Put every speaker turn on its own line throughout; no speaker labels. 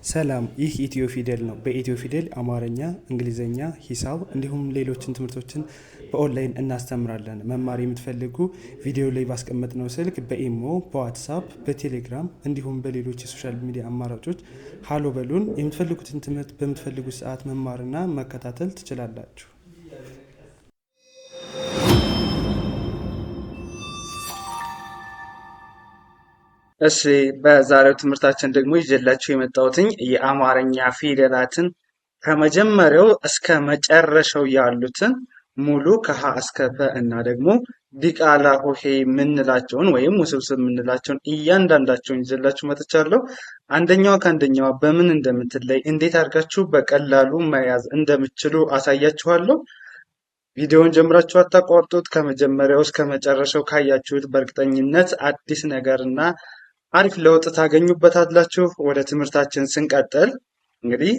ሰላም፣ ይህ ኢትዮ ፊደል ነው። በኢትዮ ፊደል አማርኛ፣ እንግሊዝኛ፣ ሂሳብ እንዲሁም ሌሎችን ትምህርቶችን በኦንላይን እናስተምራለን። መማር የምትፈልጉ ቪዲዮ ላይ ባስቀመጥነው ስልክ በኢሞ፣ በዋትሳፕ፣ በቴሌግራም እንዲሁም በሌሎች የሶሻል ሚዲያ አማራጮች ሀሎ በሉን። የምትፈልጉትን ትምህርት በምትፈልጉት ሰዓት መማርና መከታተል ትችላላችሁ።
እሺ በዛሬው ትምህርታችን ደግሞ ይዤላችሁ የመጣሁትኝ የአማርኛ ፊደላትን ከመጀመሪያው እስከ መጨረሻው ያሉትን ሙሉ ከሀ እስከ ፐ እና ደግሞ ዲቃላ ሆሄ የምንላቸውን ወይም ውስብስብ የምንላቸውን እያንዳንዳቸውን ይዤላችሁ መጥቻለሁ። አንደኛዋ ከአንደኛዋ በምን እንደምትለይ እንዴት አድርጋችሁ በቀላሉ መያዝ እንደምትችሉ አሳያችኋለሁ። ቪዲዮውን ጀምራችሁ አታቋርጡት። ከመጀመሪያው እስከ መጨረሻው ካያችሁት በእርግጠኝነት አዲስ ነገርና አሪፍ ለውጥ ታገኙበታላችሁ። ወደ ትምህርታችን ስንቀጥል እንግዲህ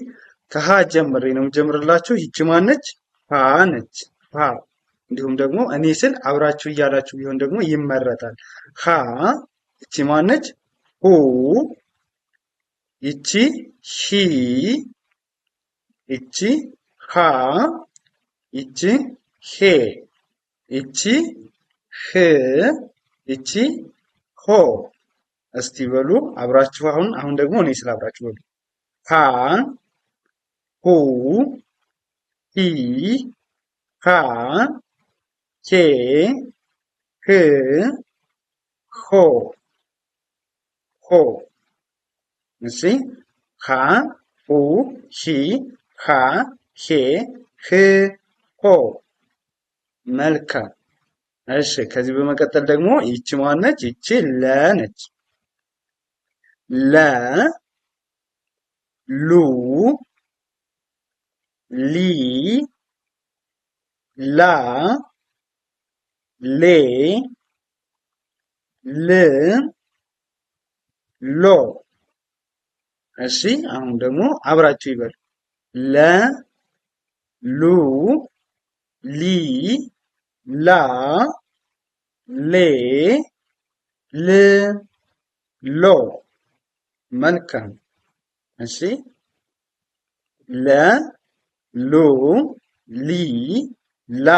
ከሀ ጀምሬ ነው ጀምርላችሁ። ይቺ ማነች? ሀ ነች። ሀ እንዲሁም ደግሞ እኔ ስል አብራችሁ እያላችሁ ቢሆን ደግሞ ይመረጣል። ሀ። ይቺ ማነች? ሁ። ይቺ ሂ። ይቺ ሃ። ይቺ ሄ። ይቺ ህ። ይቺ ሆ። እስቲ በሉ አብራችሁ አሁን ደግሞ እኔ ስለ አብራችሁ በሉ። ሀ ሁ ሂ ሃ ሄ ህ ሆ ሆ። እሺ ሀ ሁ ሂ ሃ ሄ ህ ሆ። መልካም። እሺ ከዚህ በመቀጠል ደግሞ ይቺ ማነች? ይቺ ለ ነች። ለ ሉ ሊ ላ ሌ ል ሎ። እሺ አሁን ደግሞ አብራችሁ ይበሉ። ለ ሉ ሊ ላ ሌ ል ሎ። መልካም። እሺ ለ ሉ ሊ ላ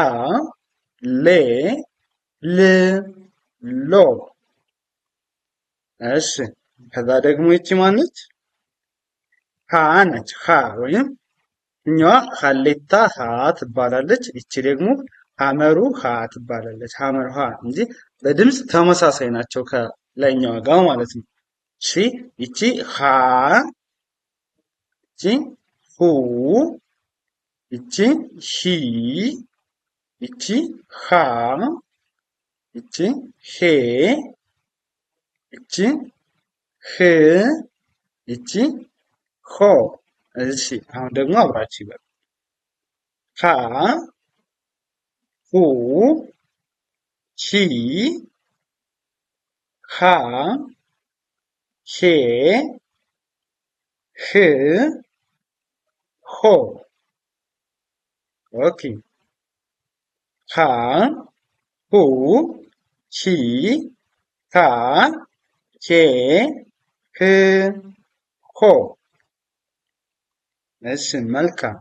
ሌ ል ሎ። እሺ ከዛ ደግሞ ይቺ ማነች? ሀ ነች። ሀ ወይም እኛዋ ሀሌታ ሀ ትባላለች። ይቺ ደግሞ ሀመሩ ሀ ትባላለች። ሀመሩ ሀ እንጂ በድምፅ ተመሳሳይ ናቸው ከላይኛዋ ጋር ማለት ነው። እሺ ይቺ ሀ። ይቺ ሁ። ይቺ ሂ። ይቺ ሃ። ይቺ ሄ። ይቺ ህ። ይቺ ሆ። እሺ አሁን ደግሞ አብራችሁ ይበሉ። ሀ ሁ ሂ ሃ ሄ ህ ሆ። ኦኬ። ሀ ሁ ሂ ሃ ሄ ህ ሆ። እሺ መልካም።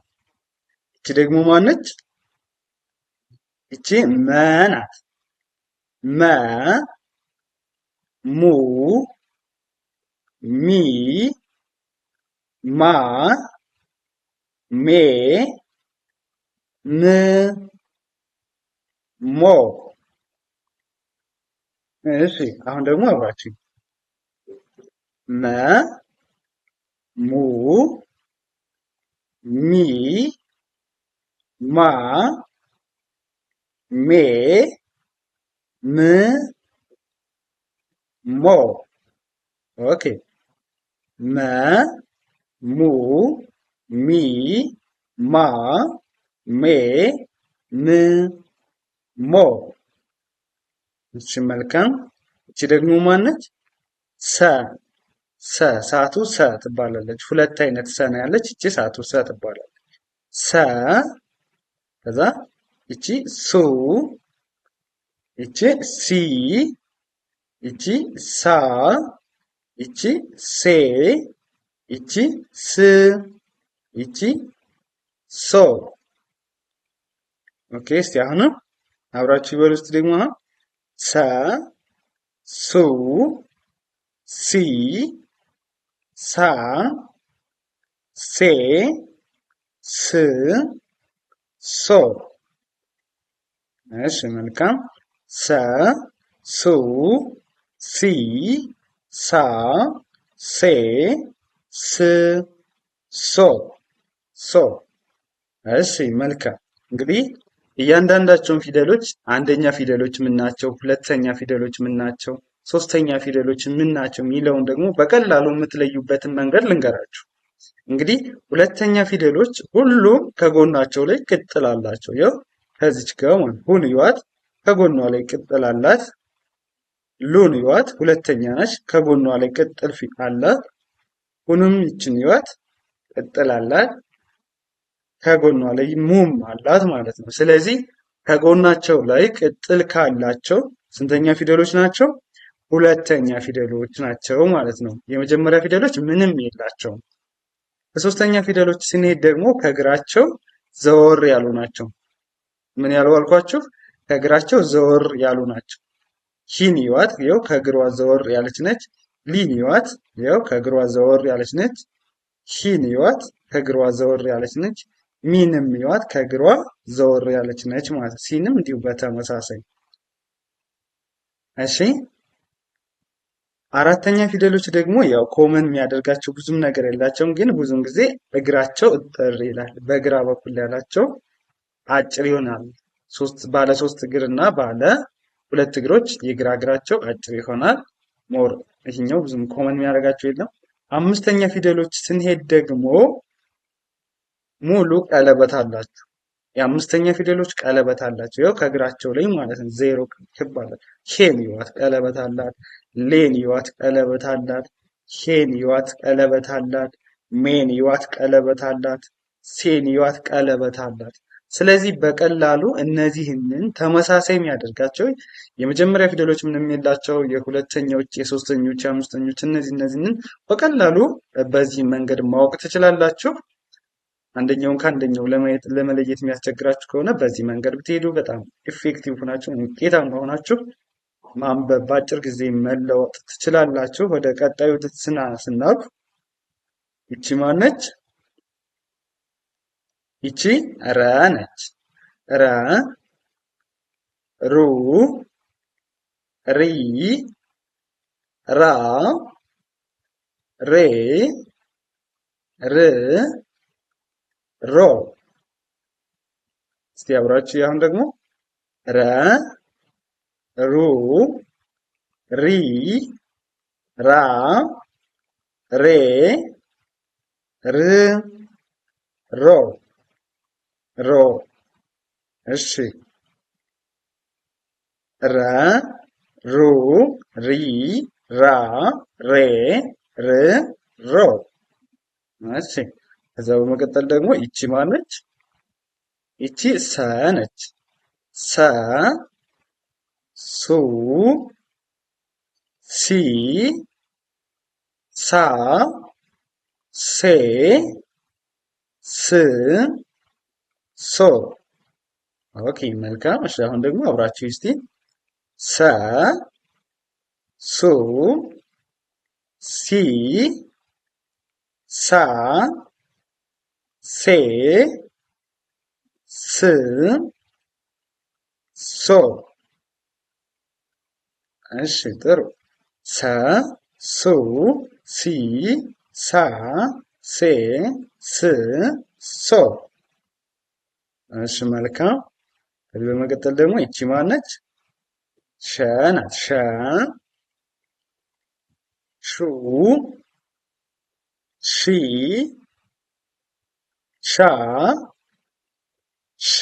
እቺ ደግሞ ማነች? እቺ መ ናት። መ ሙ ሚ ማ ሜ ም ሞ። እሺ አሁን ደግሞ አብራችሁ መ ሙ ሚ ማ ሜ ም ሞ። ኦኬ። መ ሙ ሚ ማ ሜ ም ሞ። እሺ መልካም። እቺ ደግሞ ማነች? ሰ። ሰ ሳቱ ሰ ትባላለች። ሁለት አይነት ሰ ነው ያለች። እቺ ሳቱ ሰ ትባላለች። ሰ። ከዛ እቺ ሱ። እቺ ሲ። እቺ ሳ። እቺ ሴ። ይቺ ስ፣ ይቺ ሶ። ኦኬ እስቲ አሁንም አብራችሁ ይበሉ ውስጥ ደግሞ አሁን ሰ፣ ሱ፣ ሲ፣ ሳ፣ ሴ፣ ስ፣ ሶ። እሺ መልካም። ሰ፣ ሱ፣ ሲ፣ ሳ፣ ሴ፣ ስ፣ ሶ ሶ። እሺ መልካም። እንግዲህ እያንዳንዳቸውን ፊደሎች አንደኛ ፊደሎች ምናቸው፣ ሁለተኛ ፊደሎች ምናቸው፣ ሶስተኛ ፊደሎች ምናቸው የሚለውን ደግሞ በቀላሉ የምትለዩበትን መንገድ ልንገራችሁ። እንግዲህ ሁለተኛ ፊደሎች ሁሉም ከጎናቸው ላይ ቅጥል አላቸው። ያው ከዚች ጋር ማለት ሁን ይዋት ከጎኗ ላይ ቅጥል አላት። ሉን ይዋት ሁለተኛ ነች፣ ከጎኗ ላይ ቅጥል አላት። ሁንም ይችን ይዋት ቅጥል አላት፣ ከጎኗ ላይ ሙም አላት ማለት ነው። ስለዚህ ከጎናቸው ላይ ቅጥል ካላቸው ስንተኛ ፊደሎች ናቸው? ሁለተኛ ፊደሎች ናቸው ማለት ነው። የመጀመሪያ ፊደሎች ምንም የላቸውም። ከሶስተኛ ፊደሎች ስንሄድ ደግሞ ከእግራቸው ዘወር ያሉ ናቸው። ምን ያሉ አልኳችሁ? ከእግራቸው ዘወር ያሉ ናቸው። ሂን ይዋት ይኸው ከእግሯ ዘወር ያለች ነች። ሊን ይዋት ይኸው ከእግሯ ዘወር ያለች ነች። ሂን ይዋት ከእግሯ ዘወር ያለች ነች። ሚንም ይዋት ከእግሯ ዘወር ያለች ነች ማለት። ሲንም እንዲሁ በተመሳሳይ። እሺ አራተኛ ፊደሎች ደግሞ ያው ኮመን የሚያደርጋቸው ብዙም ነገር የላቸውም፣ ግን ብዙም ጊዜ እግራቸው እጥር ይላል። በግራ በኩል ያላቸው አጭር ይሆናል። ባለ ሶስት እግር እና ባለ ሁለት እግሮች የግራ እግራቸው አጭር ይሆናል። ሞር ይህኛው ብዙም ኮመን የሚያደርጋቸው የለም። አምስተኛ ፊደሎች ስንሄድ ደግሞ ሙሉ ቀለበት አላቸው። የአምስተኛ ፊደሎች ቀለበት አላቸው። ያው ከእግራቸው ላይ ማለት ነው። ዜሮ ክብ አላት። ሄን ይዋት ቀለበት አላት። ሌን ይዋት ቀለበት አላት። ሄን ይዋት ቀለበት አላት። ሜን ይዋት ቀለበት አላት። ሴን ይዋት ቀለበት አላት። ስለዚህ በቀላሉ እነዚህንን ተመሳሳይ የሚያደርጋቸው የመጀመሪያ ፊደሎች ምንም የላቸው፣ የሁለተኛዎች፣ የሶስተኞች፣ የአምስተኞች እነዚህንን በቀላሉ በዚህ መንገድ ማወቅ ትችላላችሁ። አንደኛውን ከአንደኛው ለመለየት የሚያስቸግራችሁ ከሆነ በዚህ መንገድ ብትሄዱ በጣም ኢፌክቲቭ ሆናችሁ ውጤታማ ሆናችሁ ማንበብ በአጭር ጊዜ መለወጥ ትችላላችሁ። ወደ ቀጣዩ ስናልፍ ይቺ ማነች? ይቺ ረ ነች። ረ፣ ሩ፣ ሪ፣ ራ፣ ሬ፣ ር፣ ሮ። እስቲ አብራችሁ አሁን ደግሞ ረ፣ ሩ፣ ሪ፣ ራ፣ ሬ፣ ር፣ ሮ ሮ። እሺ ረ፣ ሩ፣ ሪ፣ ራ፣ ሬ፣ ር፣ ሮ። እሺ ከዛ በመቀጠል ደግሞ ይቺ ማነች? ይቺ ሰ ነች። ሰ፣ ሱ፣ ሲ፣ ሳ፣ ሴ፣ ስ፣ ሶ። ኦኬ መልካም። እሺ አሁን ደግሞ አብራችሁ እስቲ ሰ፣ ሱ፣ ሲ፣ ሳ፣ ሴ፣ ስ፣ ሶ። እሺ ጥሩ። ሰ፣ ሱ፣ ሲ፣ ሳ፣ ሴ፣ ስ፣ ሶ። እሺ መልካም። ከዚህ በመቀጠል ደግሞ ይቺ ማነች? ሸ ናት። ሸ፣ ሹ፣ ሺ፣ ሻ፣ ሼ፣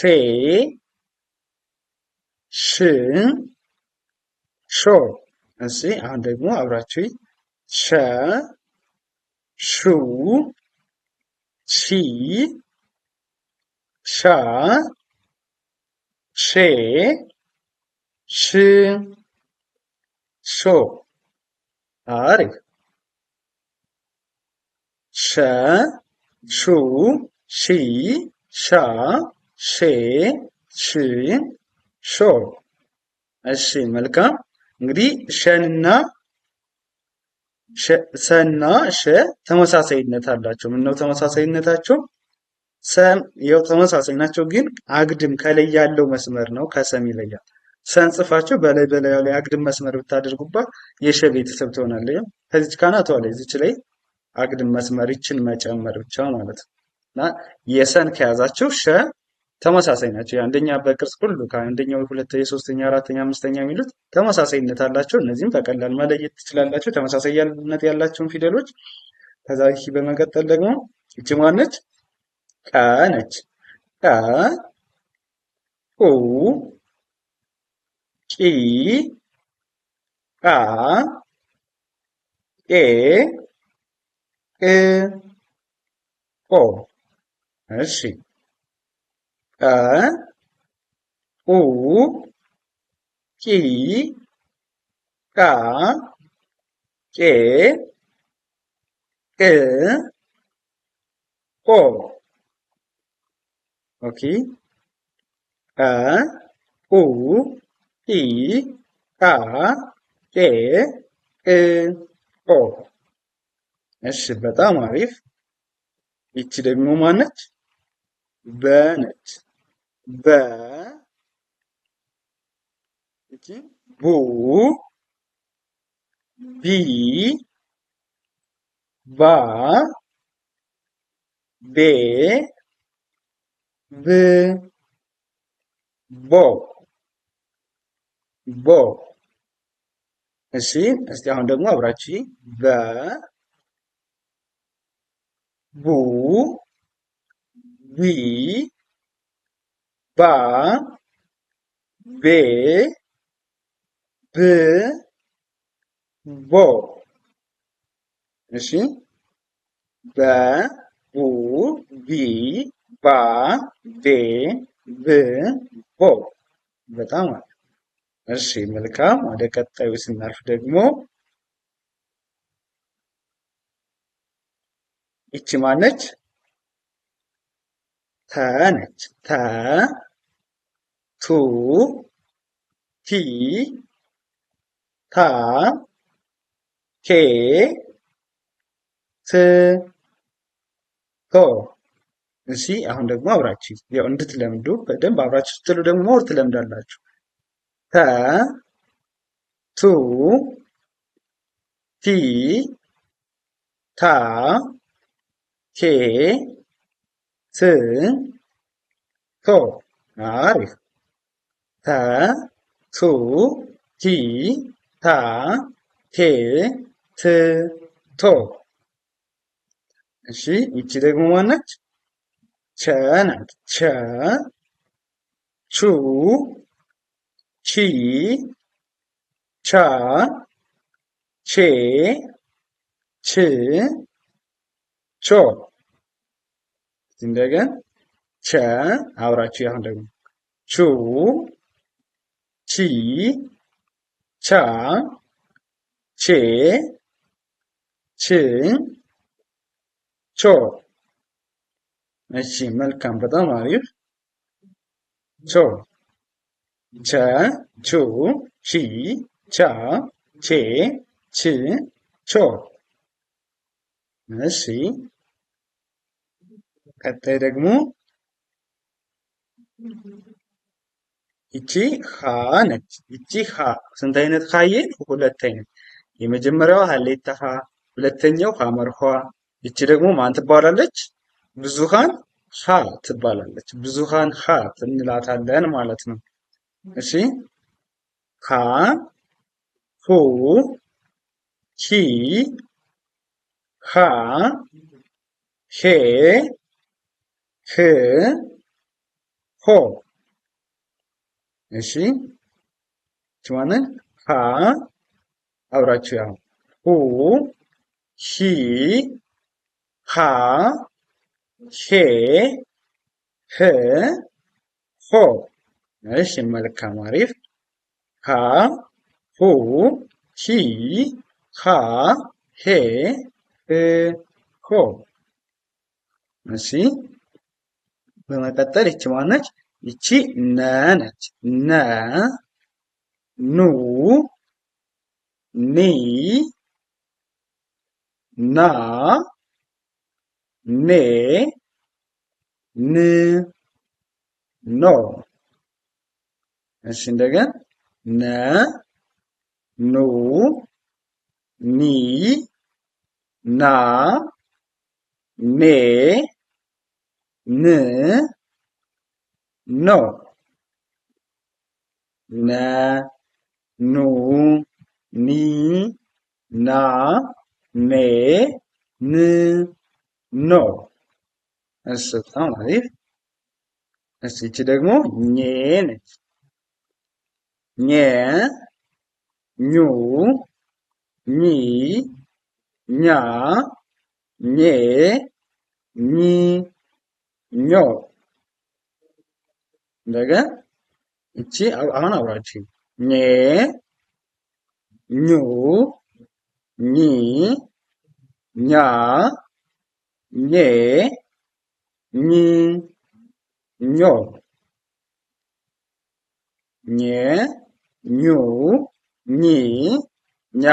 ሽ፣ ሾ። እሺ አሁን ደግሞ አብራችሁ ሸ፣ ሹ፣ ሺ፣ ሻ፣ ሼ፣ ሽ፣ ሾ። አሪፍ። ሸ ሹ ሺ ሻ ሼ ሽ ሾ። እሺ መልካም እንግዲህ ሰና ሸ ተመሳሳይነት አላቸው። ምነው ተመሳሳይነታቸው? ሰም ያው ተመሳሳይ ናቸው፣ ግን አግድም ከላይ ያለው መስመር ነው ከሰም ይለያል። ሰን ጽፋቸው በላይ በላዩ ላይ አግድም መስመር ብታደርጉባት የሸ ቤተሰብ ትሆናለች። ከዚች ካናቷ ላይ እዚች ላይ አግድም መስመር ይችን መጨመር ብቻ ማለት ነው። እና የሰን ከያዛቸው ሸ ተመሳሳይ ናቸው። የአንደኛ በቅርጽ ሁሉ ከአንደኛው፣ ሁለተኛ፣ ሶስተኛ፣ አራተኛ፣ አምስተኛ የሚሉት ተመሳሳይነት አላቸው። እነዚህም በቀላል መለየት ትችላላቸው ተመሳሳይነት ያላቸውን ፊደሎች። ከዛ በመቀጠል ደግሞ ይቺ ማነች? ቀ ነች። ቀ ቁ ቂ ቃ ቄ ቅ ቆ። እሺ ቀ ቁ ቂ ቃ ቄ ቅ ቆ። ኦኬ ቀ ቁ ቂ ቃ ቄ ቅ ቆ። እሺ በጣም አሪፍ። ይቺ ደግሞ ማነች? በ ነች። በ ይቺ ቡ ቢ ባ ቤ ብ ቦ ቦ። እሺ እስቲ አሁን ደግሞ አብራችሁ በ ቡ ቢ ባ ቤ ብ ቦ። እሺ በ ቡ ቢ ባ ቤ ብ ቦ። በጣም አለ። እሺ መልካም። ወደ ቀጣዩ ስናልፍ ደግሞ ይቺ ማነች? ተ ነች። ተ ቱ ቲ ታ ኬ ት ቶ። እሺ አሁን ደግሞ አብራችሁ ያው እንድትለምዱ በደንብ አብራችሁ ስትሉ ደግሞ ሞር ትለምዳላችሁ። ተ ቱ ቲ ታ ኬ ት ቶ። አሪፍ። ተ ቱ ቲ ታ ኬ ት ቶ። እሺ ይቺ ደግሞ ማነች? ቸ ናት። ቸ ቹ ቺ ቻ ቼ ች ቾ። እንደገን ቸ አብራችሁ አሁን ደግሞ ቹ ቺ ቻ ቼ ች ቾ። እሺ መልካም በጣም አሪፍ። ቾ ቸ ቹ ቺ ቻ ቼ ች ቾ። እሺ ቀጣይ ደግሞ ይቺ ሀ ነች። ይቺ ሀ ስንት አይነት ሀዬን? ሁለት አይነት። የመጀመሪያዋ ሀሌታ ሀ፣ ሁለተኛው ሀመርኋ። ይቺ ደግሞ ማን ትባላለች? ብዙሃን ሀ ትባላለች። ብዙሃን ሀ እንላታለን ማለት ነው። እሺ ሀ ሁ ሂ ሃ ሄ ህ ሆ። እሺ ችማንን ሃ አብራችሁ ያው ሁ ሂ ሃ ሄ ህ ሆ። እሺ መልካም አሪፍ። ሃ ሁ ሂ ሃ ሄ ህ ሆ። እሺ በመቀጠል ይቺ ማነች? ይቺ ነ ነች። ነ ኑ ኒ ና ኔ ን ኖ። እሺ እንደገና ነ ኑ ኒ ና ኔ ን ኖ። ነ ኑ ኒ ና ኔ ን ኖ። እሺ በጣም አሪፍ። እሺ ይቺ ደግሞ ኘ ነች። ኘ ኙ ኚ ኛ ኜ ኚ ኞ። እንደገና እቺ አሁን አብራችሁ ኘ ኙ ኚ ኛ ኜ ኚ ኞ። ኘ ኙ ኚ ኛ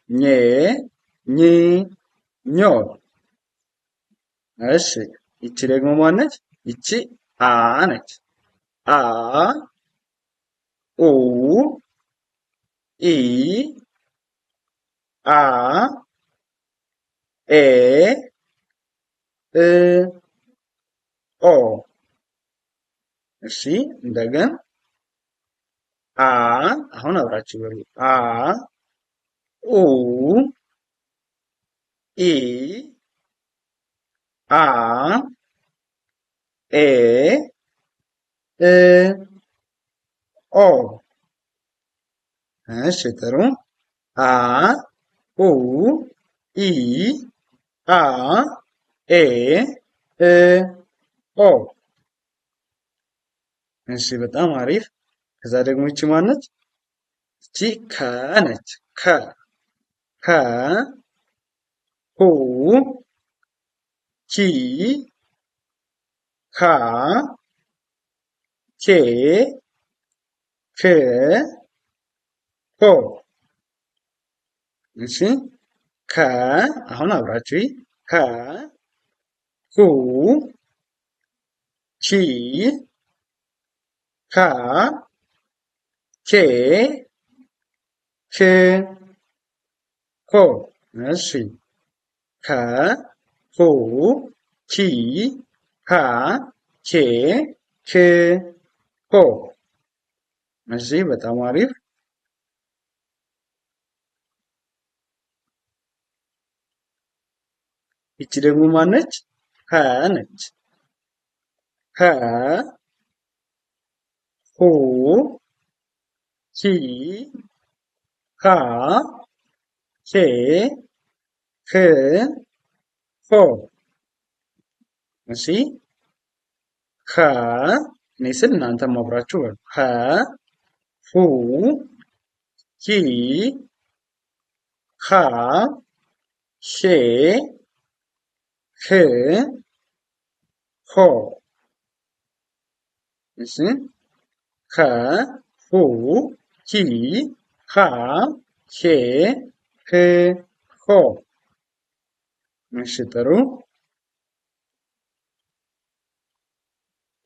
ኜ ኚ ኞ። እሺ ይቺ ደግሞ ማነች? ይቺ አ ነች። አ ኡ ኢ አ ኤ እ ኦ። እሺ እንደገና አ አሁን አብራችሁ በሉ። አ ኡ ኢ አ ኤ እ ኦ። እሺ ጥሩ። አ ኡ ኢ አ ኤ እ ኦ። እሺ በጣም አሪፍ። ከዛ ደግሞ ይቺ ማነች? ይቺ ከ ነች። ከ ከ ሁ ኪ ካ ኬ ክ ኮ። እሺ ከ አሁን አብራችሁ ከ ሁ ቺ ካ ኬ ክ ኮ። እሺ ከ ሁ ቺ ካ ኬ ክ ኮ። እሺ በጣም አሪፍ። ይቺ ደግሞ ማነች? ሀ ነች። ሀ ሁ ሂ ሃ ሄ ህ ሆ። እሺ ሀ እኔ ስል እናንተም አብራችሁ በሉ። ሀ ሁ ሂ ሃ ሄ ህ ሆ። እሺ ከ ሁ ሂ ሃ ሄ ህ ሆ። እሺ ጥሩ።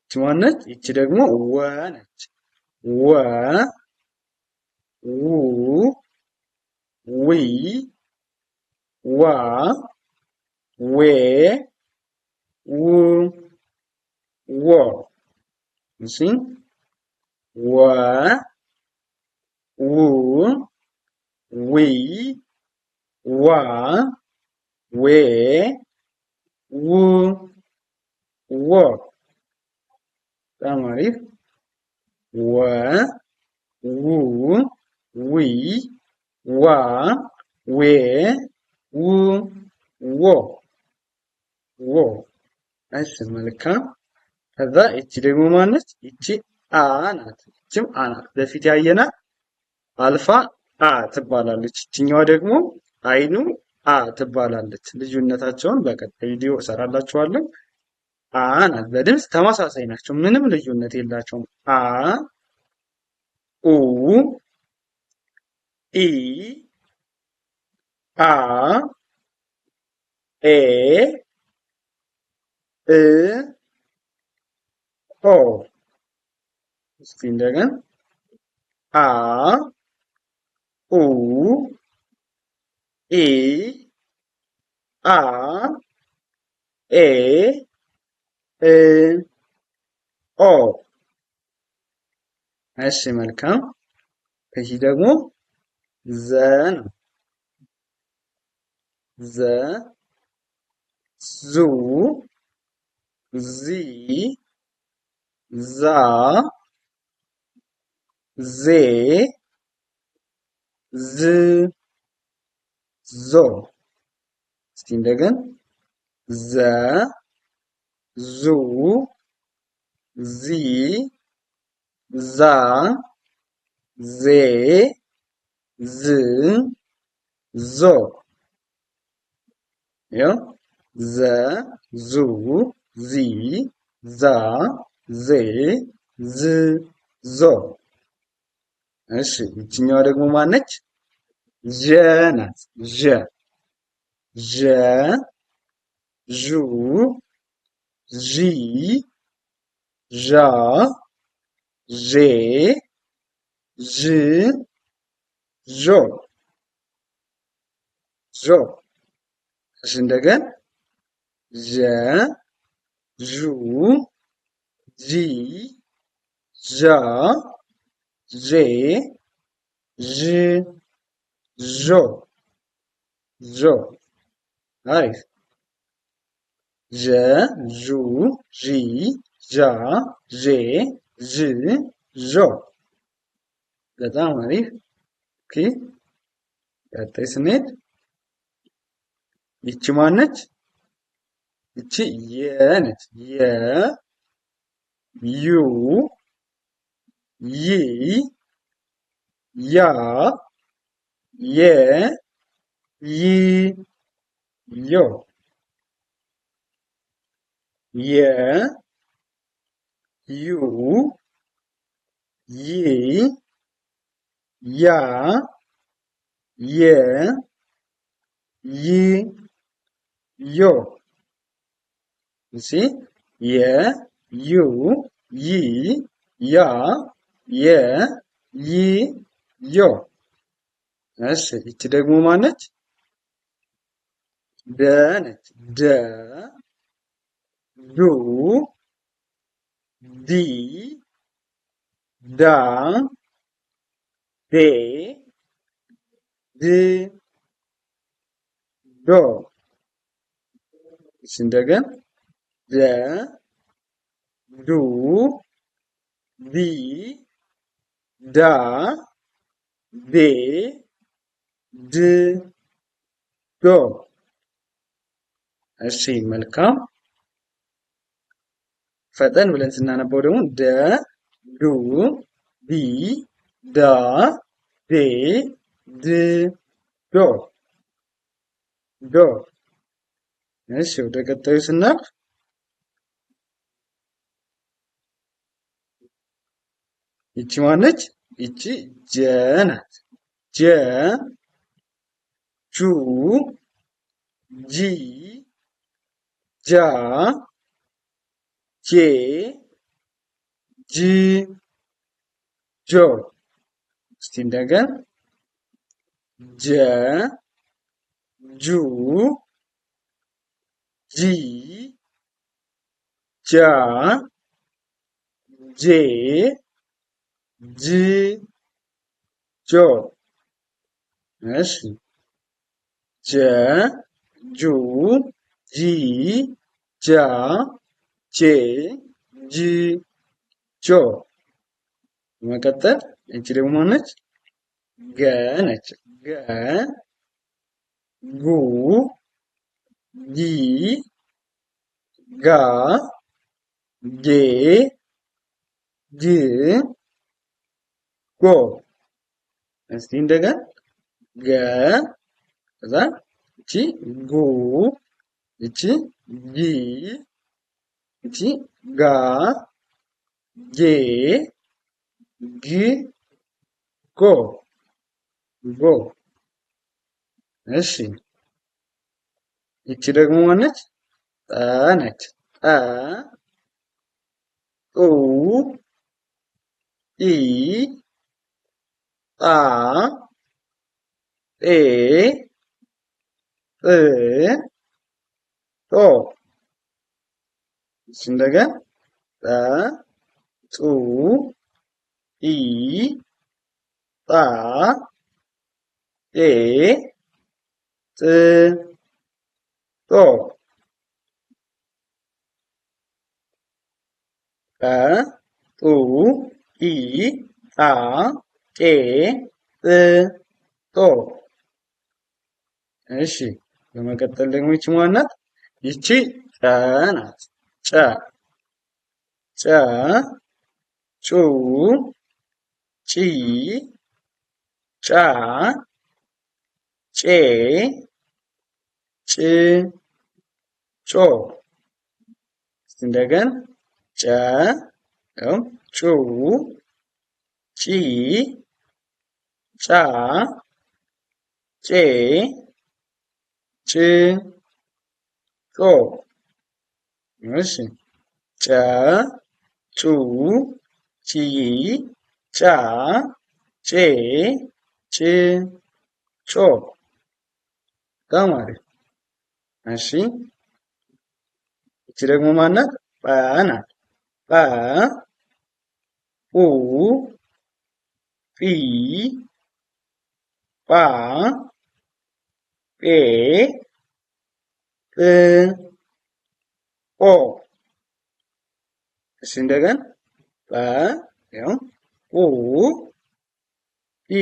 ይቺ ማነች? ይቺ ደግሞ ወ ነች። ወ ው ዊ ዋ ዌ ው ዎ። እሺ ወ ው ዊ ዋ ዌ ው ዎ። በጣም አሪፍ። ወ ው ዊ ዋ ዌ ው ዎ ዎ። እሺ መልካም። ከዛ ይቺ ደግሞ ማነች? ይቺ አ ናት። ይቺም አ ናት። በፊት ያየናት አልፋ አ ትባላለች። ይችኛዋ ደግሞ አይኑ አ ትባላለች። ልዩነታቸውን በቀጣይ ቪዲዮ እሰራላችኋለሁ። አ ናት። በድምፅ ተመሳሳይ ናቸው። ምንም ልዩነት የላቸውም። አ ኡ ኢ አ ኤ እ ኦ። እስቲ እንደገና አ ኡ ኢ አ ኤ እ ኦ። እሺ መልካም። ይህ ደግሞ ዘ ነው። ዘ ዙ ዚ ዛ ዜ ዝ ዞ። እስቲ እንደገን ዘ ዙ ዚ ዛ ዜ ዝ ዞ። ያው ዘ ዙ ዚ ዛ ዜ ዝ ዞ። እሺ ይችኛዋ ደግሞ ማነች? ዠ ናት። ዠ ዠ ዡ ዢ ዣ ዤ ዥ ዦ ዦ። እሺ እንደገን ዠ ዡ ዢ ዣ ዤ ዥ ዦ ዦ። አሪፍ። ዠ ዡ ዢ ዣ ዤ ዥ ዦ። በጣም አሪፍ። ኦኬ ቀጣይ ስንሄድ ይቺ ማነች? ይቺ የ ነች። የ ዩ ይ ያ የ ይ ዮ። የ ዩ ይ ያ የ ይ ዮ። እሺ የ ዩ ይ ያ የ ይ ዮ። እሺ ይቺ ደግሞ ማነች? ደ ነች። ደ ዱ ዲ ዳ ዴ ድ ዶ። እሺ እንደገና ደ ዱ ዲ ዳ ዴ ድ ዶ። እሺ መልካም። ፈጠን ብለን ስናነበው ደግሞ ደ ዱ ዲ ዳ ዴ ድ ዶ ዶ። እሺ ወደ ቀጣዩ ስናልፍ ይቺ ማነች? ይቺ ጀ ናት። ጀ ጁ ጂ ጃ ጄ ጅ ጆ። እስቲ እንደገን ጀ ጁ ጂ ጃ ጄ ጅ ጆ። እሺ ጀ ጁ ጂ ጃ ጄ ጅ ጆ። በመቀጠል እቺ ደግሞ ማነች? ገ ነች። ገ ጉ ጊ ጋ ጌ ግ ጎ። እስቲ እንደገና ገ ከዛ እቺ ጉ፣ እቺ ጊ፣ እቺ ጋ፣ ጌ፣ ግ፣ ጎ፣ ጎ። እሺ ይቺ ደግሞ ማነች? ጠ ነች። ጠ፣ ጡ፣ ጢ፣ ጣ፣ ጤ፣ ጥ፣ ጦ። እሺ እንደገና ጠ፣ ጡ፣ ጢ፣ ጣ፣ ጤ፣ ጥ፣ ጦ። ጠ፣ ጡ፣ ጢ፣ ጣ፣ ጤ፣ ጥ፣ ጦ። እሺ በመቀጠል ደግሞ ይቺ ማናት? ይቺ ጨ ናት። ጨ፣ ጨ፣ ጩ፣ ጪ፣ ጫ፣ ጬ፣ ጭ፣ ጮ። እስቲ እንደገና ጨ፣ ጩ፣ ጪ፣ ጫ፣ ጬ፣ ጭ፣ ጮ። እሺ ጨ፣ ጩ፣ ጪ፣ ጫ፣ ጬ፣ ጭ፣ ጮ። በጣም አሪፍ። እሺ እቺ ደግሞ ማናት? ጠ ናት። ጠ፣ ኡ፣ ጲ፣ ጳ፣ ጴ፣ ጵ፣ ጶ። እሺ እንደገና ጠ፣ ኡ፣ ጲ፣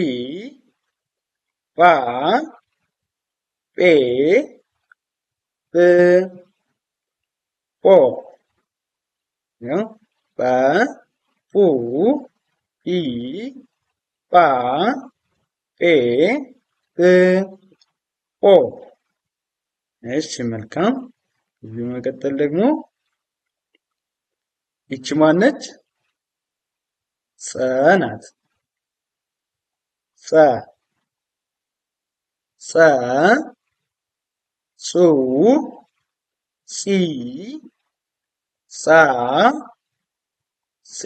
ጳ፣ ጴ፣ ጵ፣ ጶ። ጰ፣ ጱ፣ ጲ፣ ጳ፣ ጴ፣ ጵ፣ ጶ። እሺ መልካም። በመቀጠል ደግሞ ይቺ ማነች? ጸ ናት። ጸ፣ ጸ፣ ጹ፣ ጺ፣ ጻ፣ ጼ፣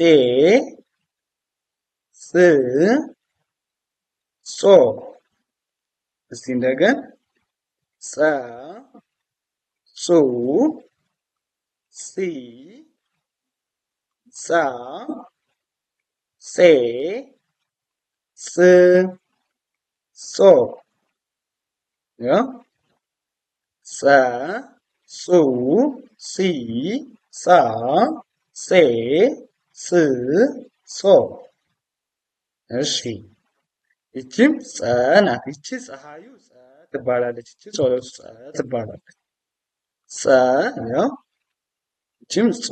ጽ፣ ጾ። እስቲ እንደገና ጸ፣ ጹ፣ ጺ፣ ጻ፣ ጼ፣ ጽ፣ ጾ። ጸ፣ ጹ፣ ጺ፣ ጻ፣ ጼ፣ ጽ፣ ጾ። እሺ ይቺም ጸ ናት። ይቺ ፀሐዩ ጸ ትባላለች። ይቺ ጸሎቱ ጸ ትባላለች። ጸ፣ ይቺም ጹ፣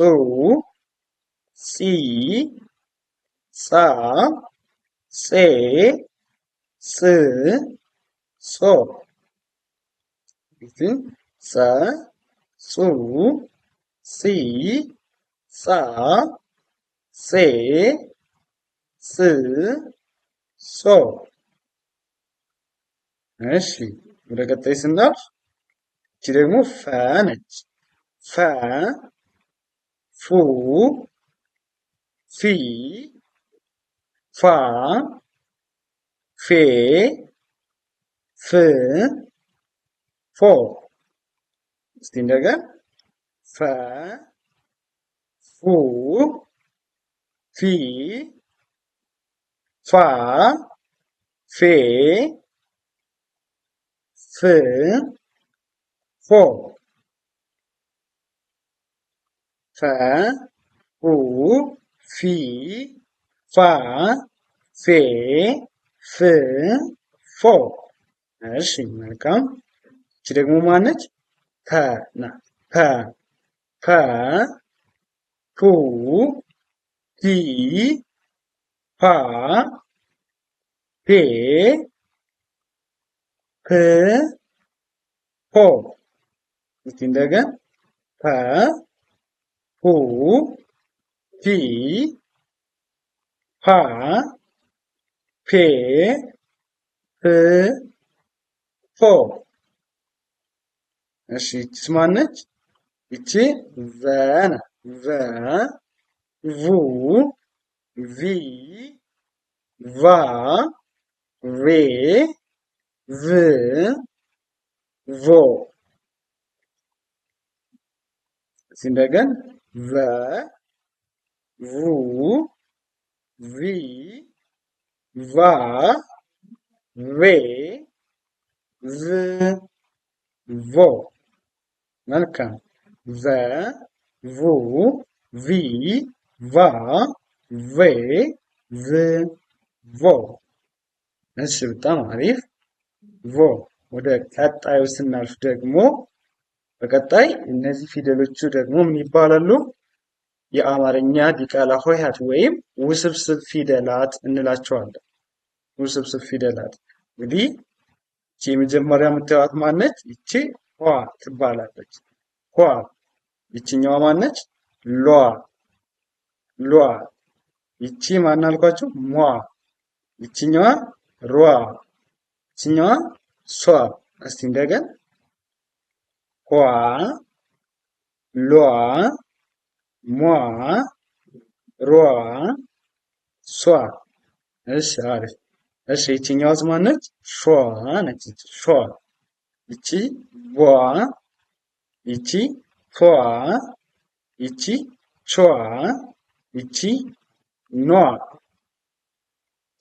ጺ፣ ጻ፣ ጼ፣ ጽ፣ ጾ። ይቺም ጸ፣ ጹ፣ ጺ፣ ጻ፣ ጼ፣ ጽ፣ ጾ። እሺ ወደ ቀጣይ ስናልፍ እቺ ደግሞ ፈ ነች። ፈ፣ ፉ፣ ፊ፣ ፋ፣ ፌ፣ ፍ፣ ፎ። እስቲ እንደገና ፈ፣ ፉ፣ ፊ፣ ፋ፣ ፌ፣ ፍ፣ ፎ። ፈ፣ ፉ፣ ፊ፣ ፋ፣ ፌ፣ ፍ፣ ፎ። እሺ መልካም። እቺ ደግሞ ማነች? ፐ ናት። ፐ፣ ፐ፣ ፑ፣ ፒ፣ ፓ፣ ፔ፣ ፕ፣ እስቲ እንደገን ፐ ፑ ፒ ፓ ፔ ፕ ፖ። እሺ ይቺስ ማነች? ይቺ ቨ ናት። ቨ ቩ ቪ ቫ ቬ ቭ ቮ። እስቲ እንደገን ቨ ቩ ቪ ቫ ቬ ቭ ቮ። መልካም። ቨ ቩ ቪ ቫ ቬ ቭ ቮ። እሺ በጣም አሪፍ። ቮ። ወደ ቀጣዩ ስናልፍ ደግሞ በቀጣይ እነዚህ ፊደሎቹ ደግሞ ምን ይባላሉ? የአማርኛ ዲቃላ ሆሄያት ወይም ውስብስብ ፊደላት እንላቸዋለን። ውስብስብ ፊደላት እንግዲህ ይቺ የመጀመሪያ የምታዩት ማነች? ይቺ ኋ ትባላለች። ኋ። ይቺኛዋ ማነች? ሏ ሏ። ይቺ ማን አልኳችሁ? ሟ። ይቺኛዋ ሯ። ይቺኛዋ ሷ። እስቲ እንደገን ኋ ሏ ሟ ሯ ሷ። እሺ አሪፍ። እሺ ይቺኛዋስ ማነች? ሿ ነች። ሿ። ይቺ ቧ ይቺ ፏ ይቺ ቿ ይቺ ኗ።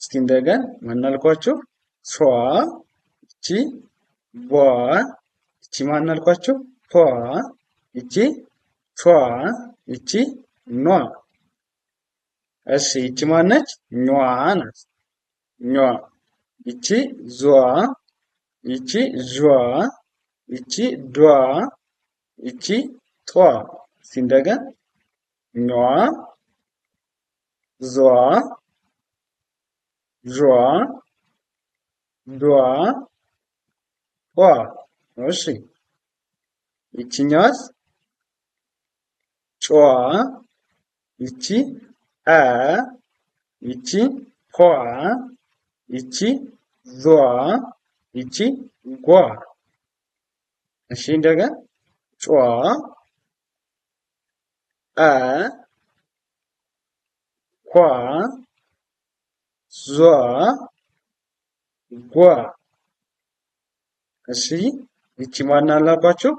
እስቲ እንደገን ማን አልኳችሁ? ሷ። ይቺ ቧ ይቺ ማን አልኳችሁ? ፏ ይቺ ቿ ይቺ ኗ። እሺ ይቺ ማነች? ኟ ናት። ኟ። ይቺ ዟ ይቺ ዧ ይቺ ዷ ይቺ ጧ። እስቲ እንደገን ኟ ዟ ዧ ዷ ጧ። እሺ ይቺኛዋስ? ጯ ይቺ አ ይቺ ኋ ይቺ ዟ ይቺ ጓ። እሺ እንደገን ጯ አ ኋ ዟ ጓ። እሺ ይቺ ማን አላባቸው?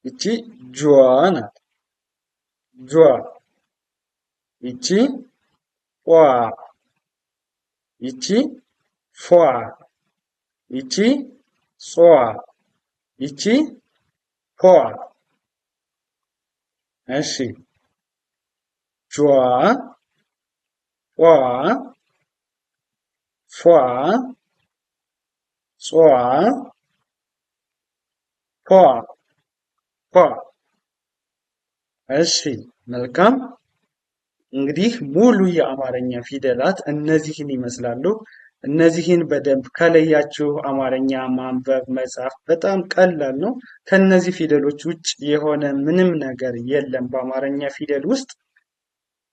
ይቺ ጇ ናት። ጇ። ይቺ ቋ ይቺ ፏ ይቺ ጿ ይቺ ፖ። እሺ ጇ ቋ ፏ ጿ ፖ ፖ። እሺ መልካም። እንግዲህ ሙሉ የአማርኛ ፊደላት እነዚህን ይመስላሉ። እነዚህን በደንብ ከለያችሁ አማርኛ ማንበብ መጻፍ በጣም ቀላል ነው። ከነዚህ ፊደሎች ውጭ የሆነ ምንም ነገር የለም በአማርኛ ፊደል ውስጥ።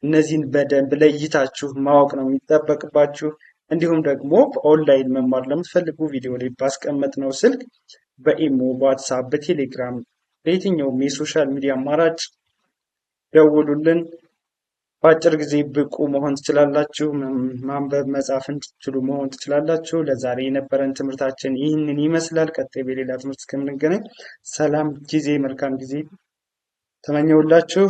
እነዚህን በደንብ ለይታችሁ ማወቅ ነው የሚጠበቅባችሁ። እንዲሁም ደግሞ በኦንላይን መማር ለምትፈልጉ ቪዲዮ ላይ ባስቀመጥነው ስልክ በኢሞ፣ በዋትሳፕ፣ በቴሌግራም በየትኛውም የሶሻል ሚዲያ አማራጭ ደውሉልን። በአጭር ጊዜ ብቁ መሆን ትችላላችሁ። ማንበብ መጻፍ እንድትችሉ መሆን ትችላላችሁ። ለዛሬ የነበረን ትምህርታችን ይህንን ይመስላል። ቀጣይ በሌላ ትምህርት እስከምንገናኝ ሰላም ጊዜ፣ መልካም ጊዜ ተመኘውላችሁ።